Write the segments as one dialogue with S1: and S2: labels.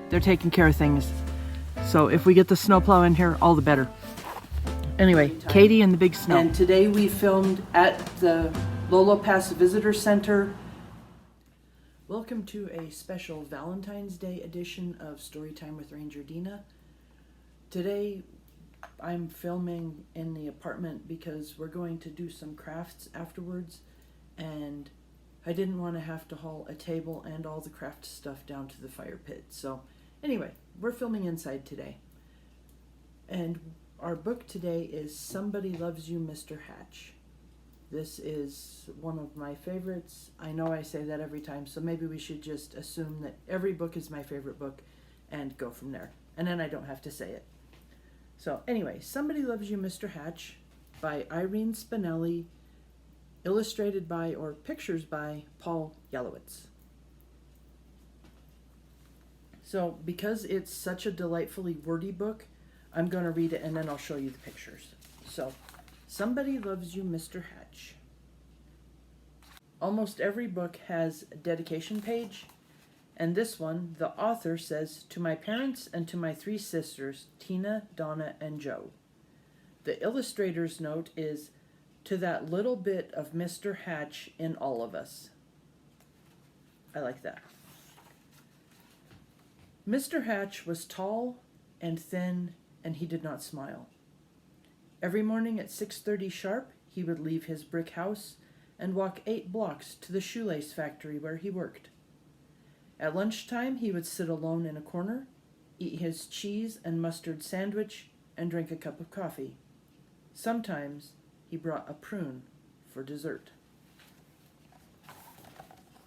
S1: they're taking care of things. So if we get the snowplow in here, all the better. Anyway, Katie and the big snow. And today we filmed at the Lolo Pass Visitor Center. Welcome to a special Valentine's Day edition of Storytime with Ranger Dena. Today I'm filming in the apartment because we're going to do some crafts afterwards, and I didn't want to have to haul a table and all the craft stuff down to the fire pit. So anyway, we're filming inside today. And our book today is Somebody Loves You, Mr. Hatch. This is one of my favorites. I know I say that every time, so maybe we should just assume that every book is my favorite book and go from there. And then I don't have to say it. So anyway, Somebody Loves You, Mr. Hatch by Irene Spinelli, illustrated by, or pictures by, Paul Yelowitz. So because it's such a delightfully wordy book, I'm going to read it and then I'll show you the pictures. So, Somebody Loves You, Mr. Hatch. Almost every book has a dedication page, and this one, the author says, "To my parents and to my three sisters, Tina, Donna, and Joe." The illustrator's note is, "To that little bit of Mr. Hatch in all of us." I like that. Mr. Hatch was tall and thin, and he did not smile. Every morning at 6:30 sharp, he would leave his brick house and walk 8 blocks to the shoelace factory where he worked. At lunchtime, he would sit alone in a corner, eat his cheese and mustard sandwich, and drink a cup of coffee. Sometimes he brought a prune for dessert.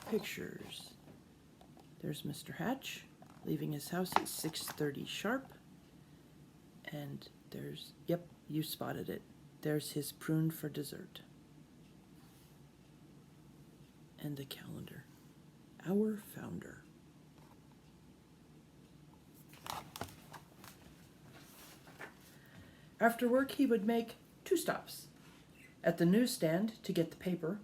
S1: Pictures. There's Mr. Hatch leaving his house at 6:30 sharp. And there's, yep, you spotted it. There's his prune for dessert. And the calendar. Our founder. After work, he would make 2 stops. At the newsstand to get the paper,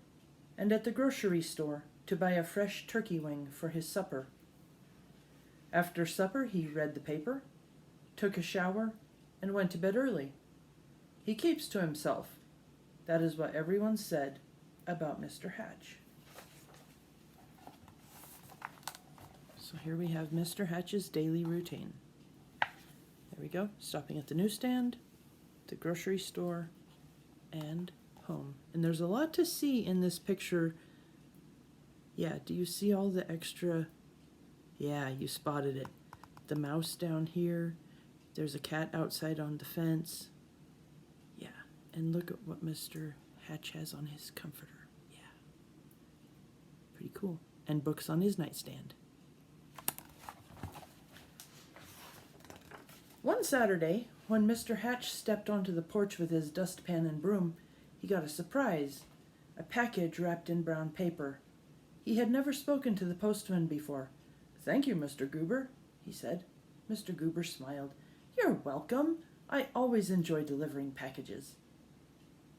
S1: and at the grocery store to buy a fresh turkey wing for his supper. After supper, he read the paper, took a shower, and went to bed early. He keeps to himself. That is what everyone said about Mr. Hatch. So here we have Mr. Hatch's daily routine. There we go, stopping at the newsstand, the grocery store, and home. And there's a lot to see in this picture. Yeah, do you see all the extra? Yeah, you spotted it. The mouse down here. There's a cat outside on the fence. Yeah, and look at what Mr. Hatch has on his comforter. Yeah, pretty cool. And books on his nightstand. One Saturday, when Mr. Hatch stepped onto the porch with his dustpan and broom, he got a surprise. A package wrapped in brown paper. He had never spoken to the postman before. "Thank you, Mr. Goober," he said. Mr. Goober smiled. "You're welcome. I always enjoy delivering packages."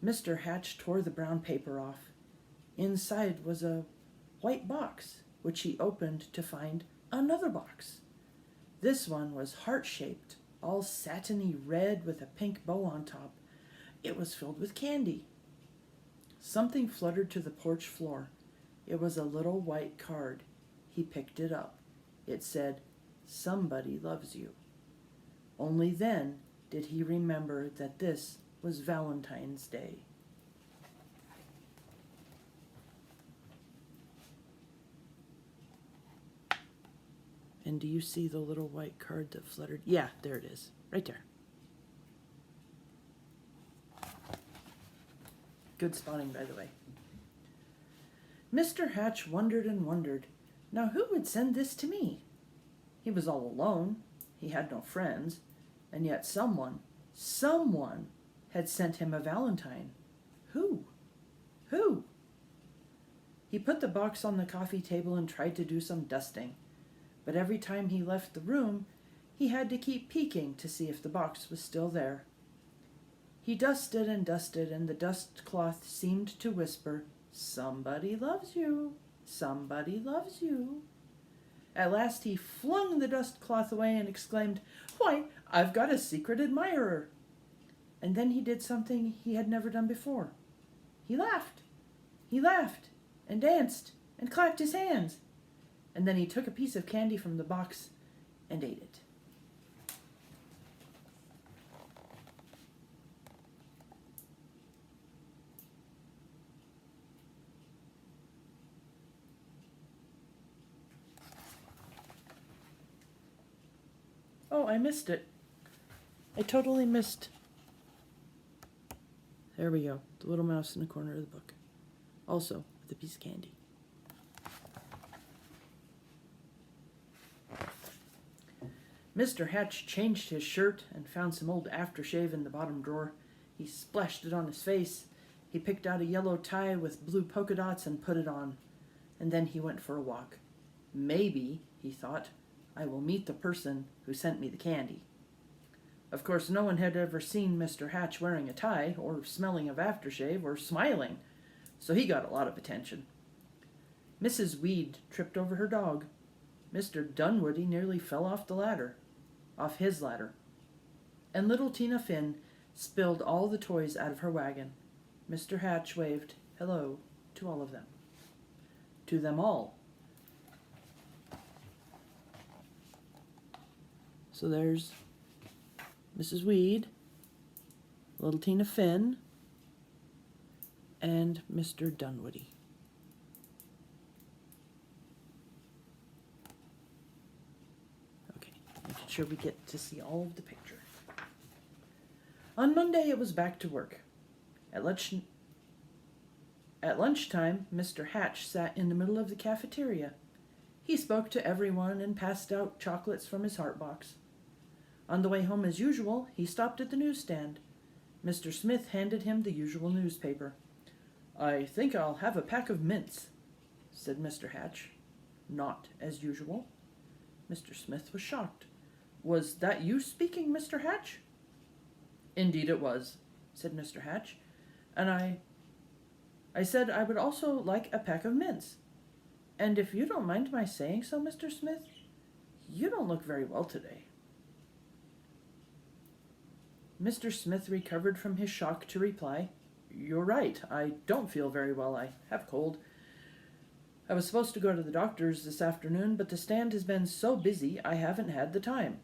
S1: Mr. Hatch tore the brown paper off. Inside was a white box, which he opened to find another box. This one was heart-shaped, all satiny red with a pink bow on top. It was filled with candy. Something fluttered to the porch floor. It was a little white card. He picked it up. It said, "Somebody loves you." Only then did he remember that this was Valentine's Day. And do you see the little white card that fluttered? Yeah, there it is, right there. Good spotting, by the way. Mr. Hatch wondered and wondered. Now who would send this to me? He was all alone. He had no friends. And yet someone had sent him a Valentine. Who? Who? He put the box on the coffee table and tried to do some dusting. But every time he left the room, he had to keep peeking to see if the box was still there. He dusted, and the dust cloth seemed to whisper, "Somebody loves you. Somebody loves you." At last he flung the dust cloth away and exclaimed, "Why, I've got a secret admirer!" And then he did something he had never done before. He laughed. He laughed and danced and clapped his hands. And then he took a piece of candy from the box and ate it. Oh, I missed it. I totally missed. There we go. The little mouse in the corner of the book. Also, with a piece of candy. Mr. Hatch changed his shirt and found some old aftershave in the bottom drawer. He splashed it on his face. He picked out a yellow tie with blue polka dots and put it on. And then he went for a walk. Maybe, he thought, I will meet the person who sent me the candy. Of course, no one had ever seen Mr. Hatch wearing a tie, or smelling of aftershave, or smiling, so he got a lot of attention. Mrs. Weed tripped over her dog. Mr. Dunwoody nearly fell off his ladder. And little Tina Finn spilled all the toys out of her wagon. Mr. Hatch waved hello to all of them. To them all. So there's Mrs. Weed, little Tina Finn, and Mr. Dunwoody. Okay, making sure we get to see all of the picture. On Monday, it was back to work. At lunchtime, Mr. Hatch sat in the middle of the cafeteria. He spoke to everyone and passed out chocolates from his heart box. On the way home, as usual, he stopped at the newsstand. Mr. Smith handed him the usual newspaper. "I think I'll have a pack of mints," said Mr. Hatch. "Not as usual." Mr. Smith was shocked. "Was that you speaking, Mr. Hatch?" "Indeed it was," said Mr. Hatch. "And I said I would also like a pack of mints. And if you don't mind my saying so, Mr. Smith, you don't look very well today." Mr. Smith recovered from his shock to reply, "You're right. I don't feel very well. I have a cold. I was supposed to go to the doctor's this afternoon, but the stand has been so busy I haven't had the time."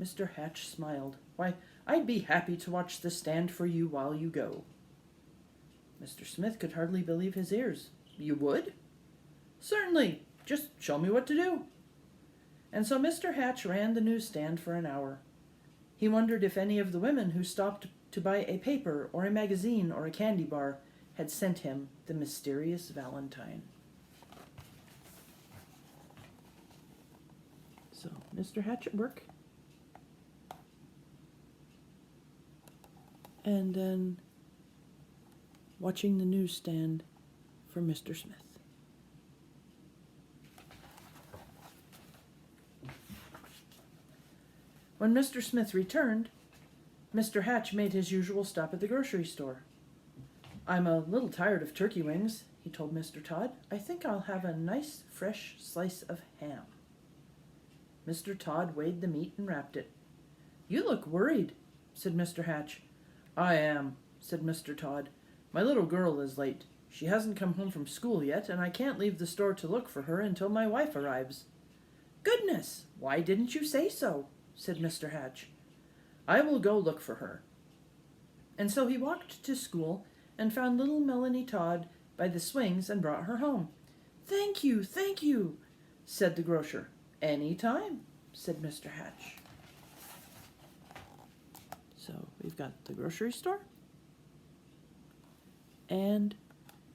S1: Mr. Hatch smiled. "Why, I'd be happy to watch the stand for you while you go." Mr. Smith could hardly believe his ears. "You would?" "Certainly. Just show me what to do." And so Mr. Hatch ran the newsstand for an hour. He wondered if any of the women who stopped to buy a paper or a magazine or a candy bar had sent him the mysterious Valentine. So, Mr. Hatch at work. And then watching the newsstand for Mr. Smith. When Mr. Smith returned, Mr. Hatch made his usual stop at the grocery store. "I'm a little tired of turkey wings," he told Mr. Todd. "I think I'll have a nice fresh slice of ham." Mr. Todd weighed the meat and wrapped it. "You look worried," said Mr. Hatch. "I am," said Mr. Todd. "My little girl is late. She hasn't come home from school yet, and I can't leave the store to look for her until my wife arrives." "Goodness! Why didn't you say so?" said Mr. Hatch. "I will go look for her." And so he walked to school and found little Melanie Todd by the swings and brought her home. Thank you, said the grocer. "Any time," said Mr. Hatch. So we've got the grocery store, and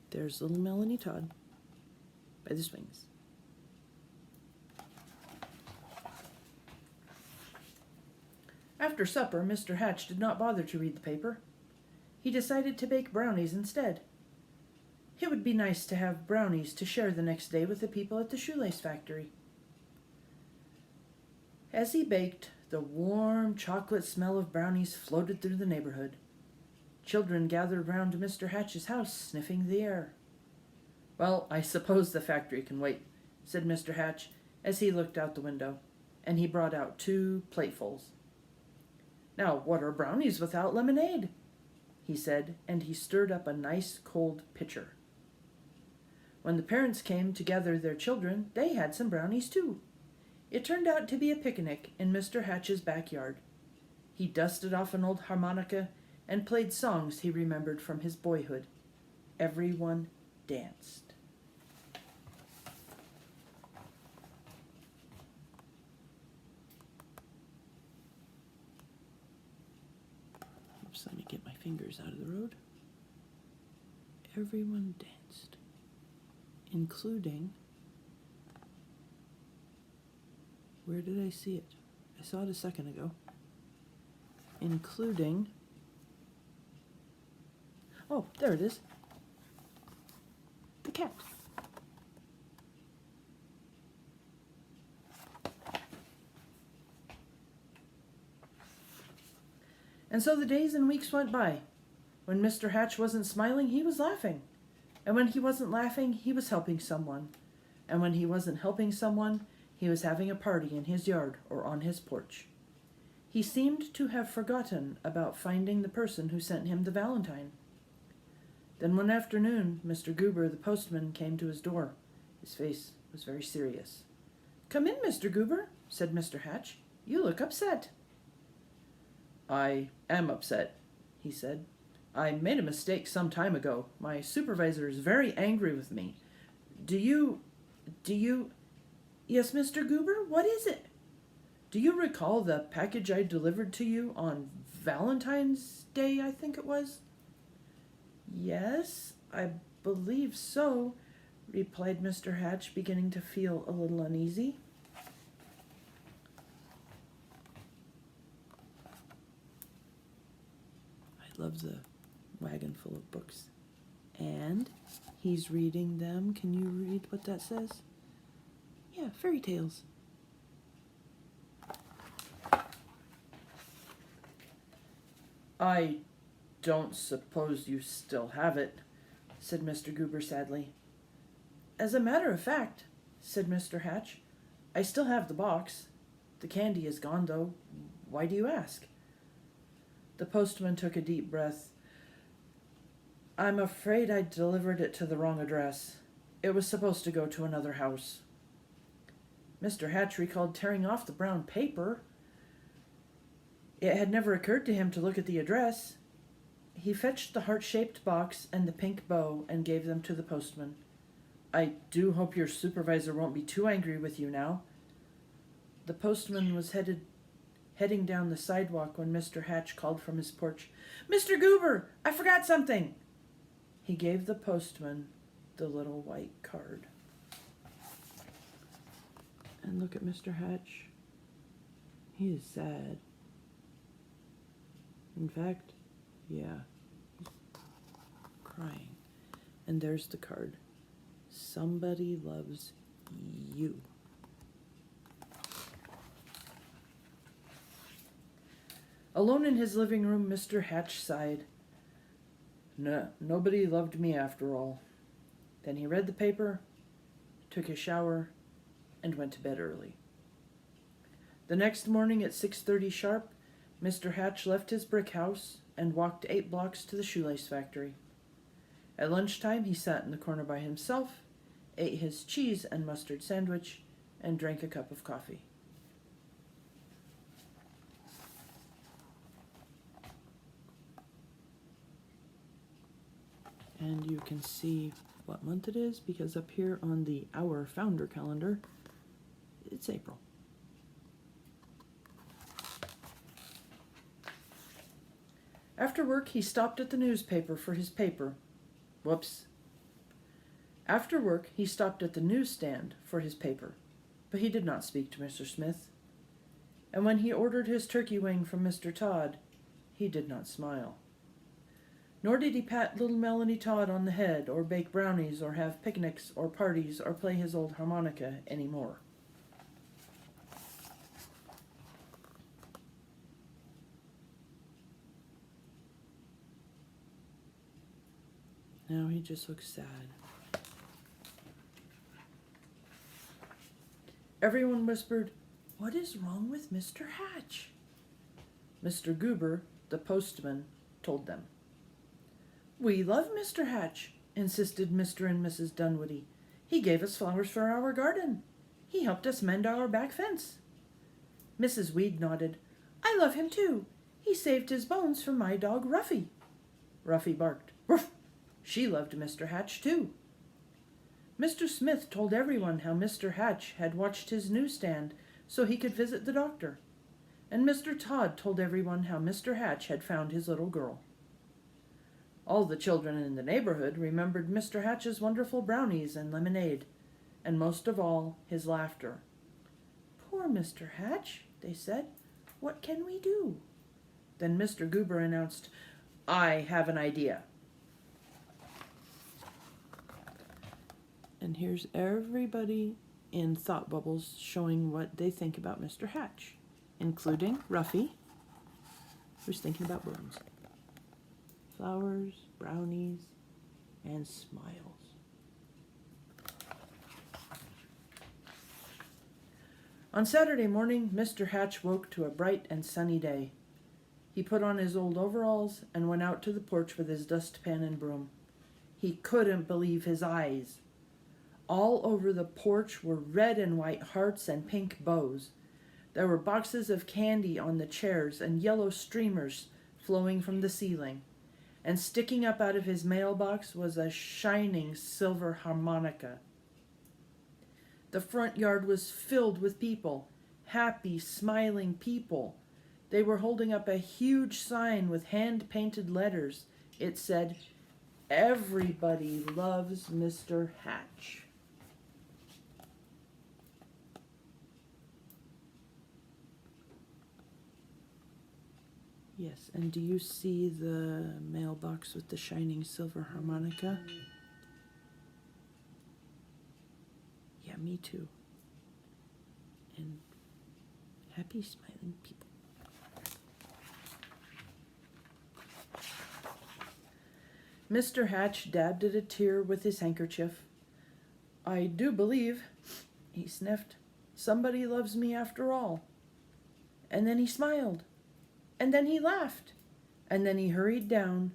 S1: there's little Melanie Todd by the swings. After supper, Mr. Hatch did not bother to read the paper. He decided to bake brownies instead. It would be nice to have brownies to share the next day with the people at the shoelace factory. As he baked, the warm chocolate smell of brownies floated through the neighborhood. Children gathered round Mr. Hatch's house, sniffing the air. "Well, I suppose the factory can wait," said Mr. Hatch. as he looked out the window, and he brought out 2 platefuls. "Now, what are brownies without lemonade?" he said, and he stirred up a nice cold pitcher. When the parents came to gather their children, they had some brownies too. It turned out to be a picnic in Mr. Hatch's backyard. He dusted off an old harmonica and played songs he remembered from his boyhood. Everyone danced. Oops, let me get my fingers out of the road. Everyone danced, including... Where did I see it? I saw it a second ago. Including... Oh, there it is. The cat. And so the days and weeks went by. When Mr. Hatch wasn't smiling, he was laughing. And when he wasn't laughing, he was helping someone. And when he wasn't helping someone, he was having a party in his yard or on his porch. He seemed to have forgotten about finding the person who sent him the Valentine. Then one afternoon, Mr. Goober, the postman, came to his door. His face was very serious. "Come in, Mr. Goober," said Mr. Hatch. "You look upset." "I am upset," he said. "I made a mistake some time ago. My supervisor is very angry with me. Do you... Yes, Mr. Goober, what is it? Do you recall the package I delivered to you on Valentine's Day, I think it was?" "Yes, I believe so," replied Mr. Hatch, beginning to feel a little uneasy. I love the wagon full of books. And he's reading them. Can you read what that says? Yeah, fairy tales. "I don't suppose you still have it," said Mr. Goober sadly. "As a matter of fact," said Mr. Hatch, "I still have the box. The candy is gone, though. Why do you ask?" The postman took a deep breath. "I'm afraid I delivered it to the wrong address. It was supposed to go to another house." Mr. Hatch recalled tearing off the brown paper. It had never occurred to him to look at the address. He fetched the heart-shaped box and the pink bow and gave them to the postman. "I do hope your supervisor won't be too angry with you now." The postman was heading down the sidewalk when Mr. Hatch called from his porch. "Mr. Goober, I forgot something." He gave the postman the little white card. And look at Mr. Hatch. He is sad. In fact, yeah, he's crying. And there's the card. Somebody loves you. Alone in his living room, Mr. Hatch sighed. Nobody loved me after all. Then he read the paper, took a shower, and went to bed early. The next morning at 6:30 sharp, Mr. Hatch left his brick house and walked 8 blocks to the shoelace factory. At lunchtime, he sat in the corner by himself, ate his cheese and mustard sandwich, and drank a cup of coffee. And you can see what month it is, because up here on the Our Founder calendar, it's April. After work, he stopped at the newspaper for his paper. After work, he stopped at the newsstand for his paper, but he did not speak to Mr. Smith. And when he ordered his turkey wing from Mr. Todd, he did not smile. Nor did he pat little Melanie Todd on the head, or bake brownies, or have picnics, or parties, or play his old harmonica anymore. Now he just looks sad. Everyone whispered, "What is wrong with Mr. Hatch?" Mr. Goober, the postman, told them. "We love Mr. Hatch," insisted Mr. and Mrs. Dunwoody. "He gave us flowers for our garden. He helped us mend our back fence." Mrs. Weed nodded. "I love him too. He saved his bones for my dog Ruffy." Ruffy barked. "Ruff!" She loved Mr. Hatch too. Mr. Smith told everyone how Mr. Hatch had watched his newsstand so he could visit the doctor. And Mr. Todd told everyone how Mr. Hatch had found his little girl. All the children in the neighborhood remembered Mr. Hatch's wonderful brownies and lemonade, and most of all, his laughter. "Poor Mr. Hatch," they said. "What can we do?" Then Mr. Goober announced, "I have an idea." And here's everybody in thought bubbles showing what they think about Mr. Hatch, including Ruffy, who's thinking about balloons, flowers, brownies, and smiles. On Saturday morning, Mr. Hatch woke to a bright and sunny day. He put on his old overalls and went out to the porch with his dustpan and broom. He couldn't believe his eyes. All over the porch were red and white hearts and pink bows. There were boxes of candy on the chairs and yellow streamers flowing from the ceiling. And sticking up out of his mailbox was a shining silver harmonica. The front yard was filled with people, happy, smiling people. They were holding up a huge sign with hand-painted letters. It said, "Everybody loves Mr. Hatch." Yes, and do you see the mailbox with the shining silver harmonica? Yeah, me too. And happy, smiling people. Mr. Hatch dabbed at a tear with his handkerchief. "I do believe," he sniffed, "somebody loves me after all." And then he smiled. And then he laughed. And then he hurried down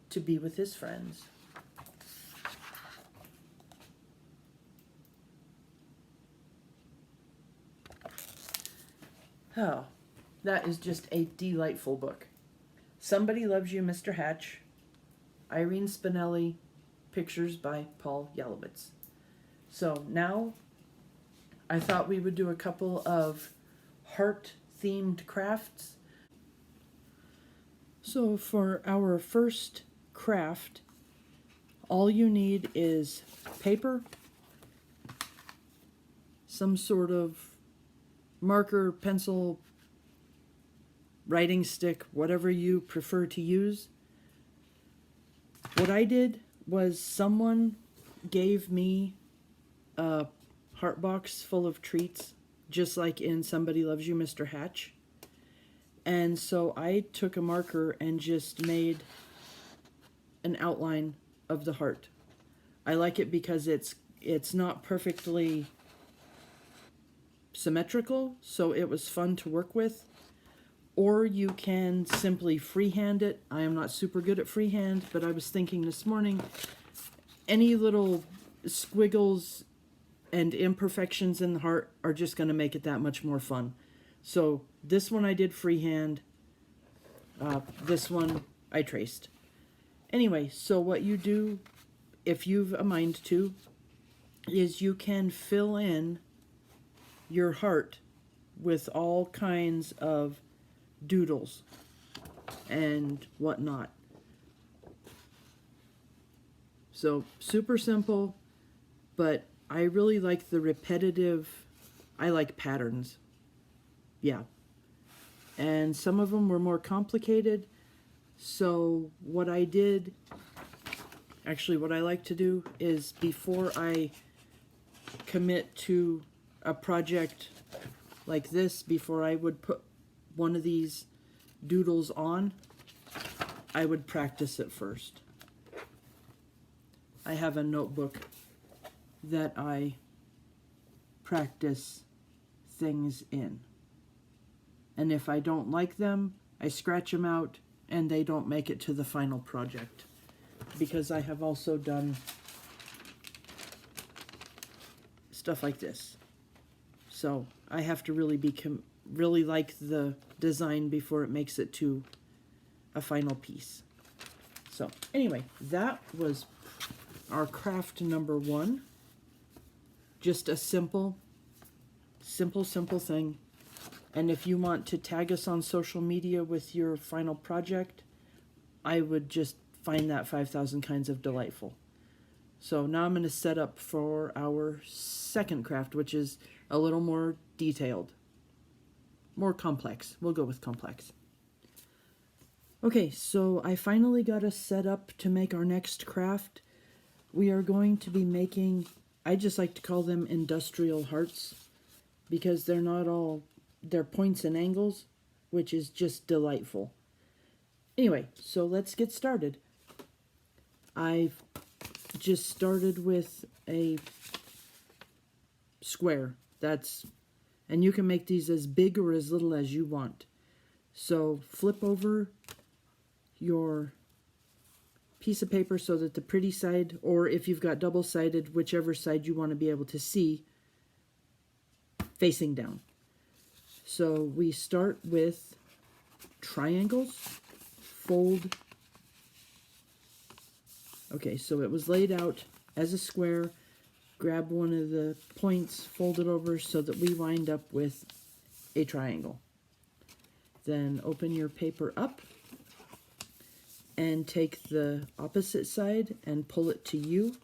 S1: to be with his friends. Oh, that is just a delightful book. Somebody Loves You, Mr. Hatch. Irene Spinelli. Pictures by Paul Yalowitz. So now I thought we would do a couple of heart-themed crafts. So for our first craft, all you need is paper, some sort of marker, pencil, writing stick, whatever you prefer to use. What I did was someone gave me a heart box full of treats, just like in Somebody Loves You, Mr. Hatch. And so I took a marker and just made an outline of the heart. I like it because it's not perfectly symmetrical, so it was fun to work with. Or you can simply freehand it. I am not super good at freehand, but I was thinking this morning, any little squiggles and imperfections in the heart are just going to make it that much more fun. So this one I did freehand. This one I traced. Anyway, so what you do, if you've a mind to, is you can fill in your heart with all kinds of doodles and whatnot. So super simple, but I really like the repetitive, I like patterns. Yeah. And some of them were more complicated. So what I did, actually what I like to do is before I commit to a project like this, before I would put one of these doodles on, I would practice it first. I have a notebook that I practice things in. And if I don't like them, I scratch them out and they don't make it to the final project. Because I have also done stuff like this. So I have to really really like the design before it makes it to a final piece. So anyway, that was our craft number 1. Just a simple thing. And if you want to tag us on social media with your final project, I would just find that 5,000 Kinds of Delightful. So now I'm going to set up for our second craft, which is a little more detailed. More complex. We'll go with complex. Okay, so I finally got us set up to make our next craft. We are going to be making, I just like to call them industrial hearts, because they're not all, they're points and angles, which is just delightful. Anyway, so let's get started. I've just started with a square. And you can make these as big or as little as you want. So flip over your piece of paper so that the pretty side, or if you've got double-sided, whichever side you want to be able to see, facing down. So we start with triangles, fold. Okay, so it was laid out as a square. Grab one of the points, fold it over so that we wind up with a triangle. Then open your paper up and take the opposite side and pull it to you.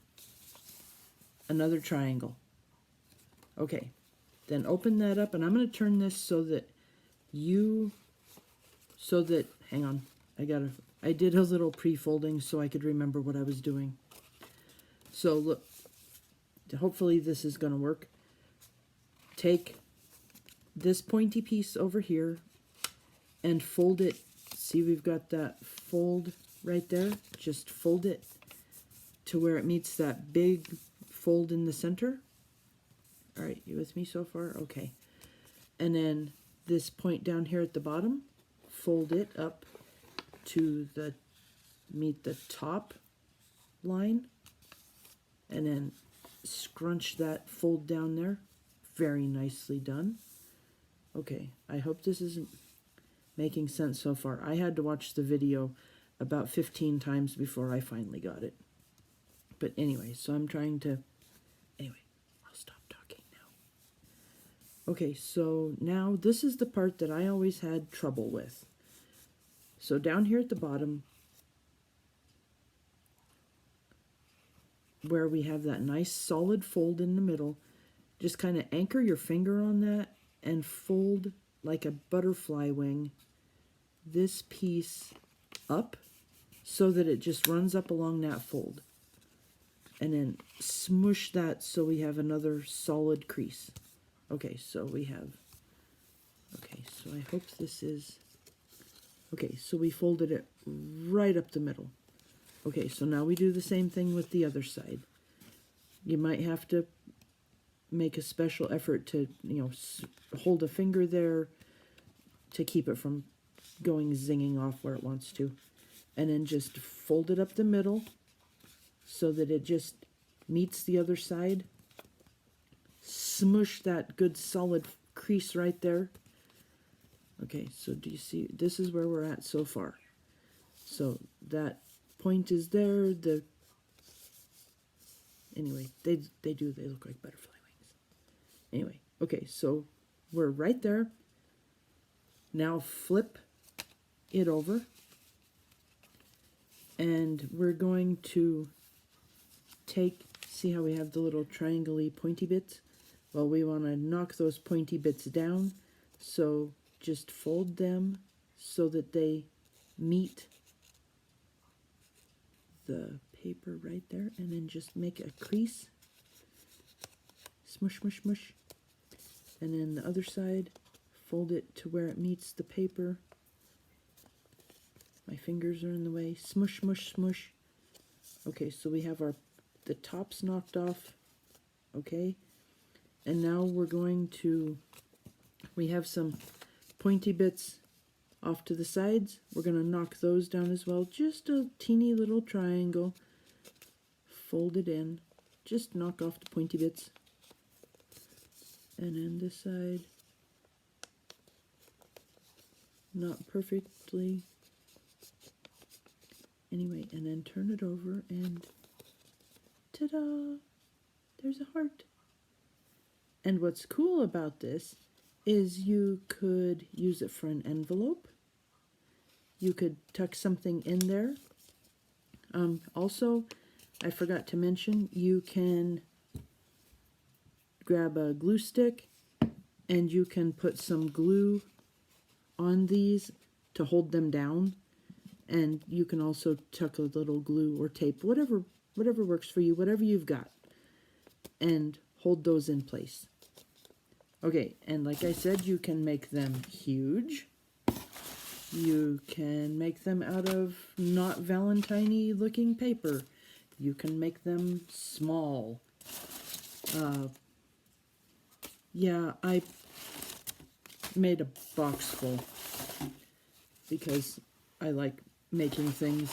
S1: Another triangle. Okay, then open that up, and I'm going to turn this so that hang on, I did a little pre-folding so I could remember what I was doing. So look, hopefully this is going to work. Take this pointy piece over here and fold it. See, we've got that fold right there. Just fold it to where it meets that big fold in the center. All right, you with me so far? Okay. And then this point down here at the bottom, fold it up to meet the top line, and then scrunch that fold down there. Very nicely done. Okay, I hope this isn't making sense so far. I had to watch the video about 15 times before I finally got it. But anyway, so I'm trying to... Anyway, I'll stop talking now. Okay, so now this is the part that I always had trouble with. So down here at the bottom, where we have that nice solid fold in the middle, just kind of anchor your finger on that and fold like a butterfly wing this piece up so that it just runs up along that fold. And then smush that so we have another solid crease. Okay, so we have... Okay, so I hope this is... Okay, so we folded it right up the middle. Okay, so now we do the same thing with the other side. You might have to make a special effort to, hold a finger there to keep it from going zinging off where it wants to. And then just fold it up the middle so that it just meets the other side. Smush that good solid crease right there. Okay, so do you see, this is where we're at so far. So that point is there, anyway, they look like butterfly wings. Anyway, okay, so we're right there. Now flip it over, and we're going to see how we have the little triangle-y pointy bits? Well, we want to knock those pointy bits down, so just fold them so that they meet the paper right there, and then just make a crease. Smush, smush, smush. And then the other side, fold it to where it meets the paper. My fingers are in the way. Smush, smush, smush. Okay, so we have the tops knocked off. Okay, and now we're going to We have some pointy bits off to the sides. We're going to knock those down as well. Just a teeny little triangle. Fold it in. Just knock off the pointy bits. And then this side. Not perfectly. Anyway, and then turn it over and ta-da! There's a heart. And what's cool about this is you could use it for an envelope. You could tuck something in there. Also, I forgot to mention, you can grab a glue stick and you can put some glue on these to hold them down. And you can also tuck a little glue or tape, whatever works for you, whatever you've got, and hold those in place. Okay, and like I said, you can make them huge. You can make them out of not Valentine-y looking paper. You can make them small. Yeah, I made a box full because I like making things.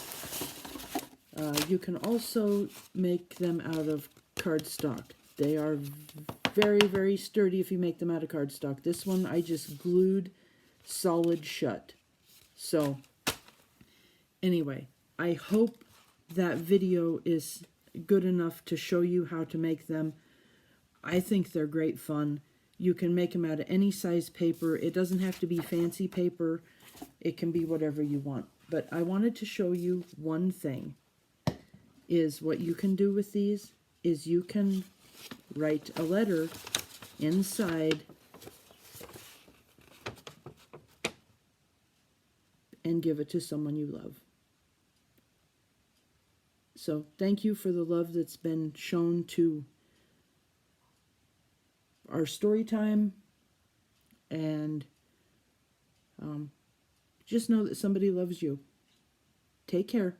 S1: You can also make them out of cardstock. They are very, very sturdy if you make them out of cardstock. This one I just glued solid shut. So, anyway, I hope that video is good enough to show you how to make them. I think they're great fun. You can make them out of any size paper. It doesn't have to be fancy paper. It can be whatever you want. But I wanted to show you one thing, is what you can do with these is you can write a letter inside and give it to someone you love. So thank you for the love that's been shown to our story time, and just know that somebody loves you. Take care.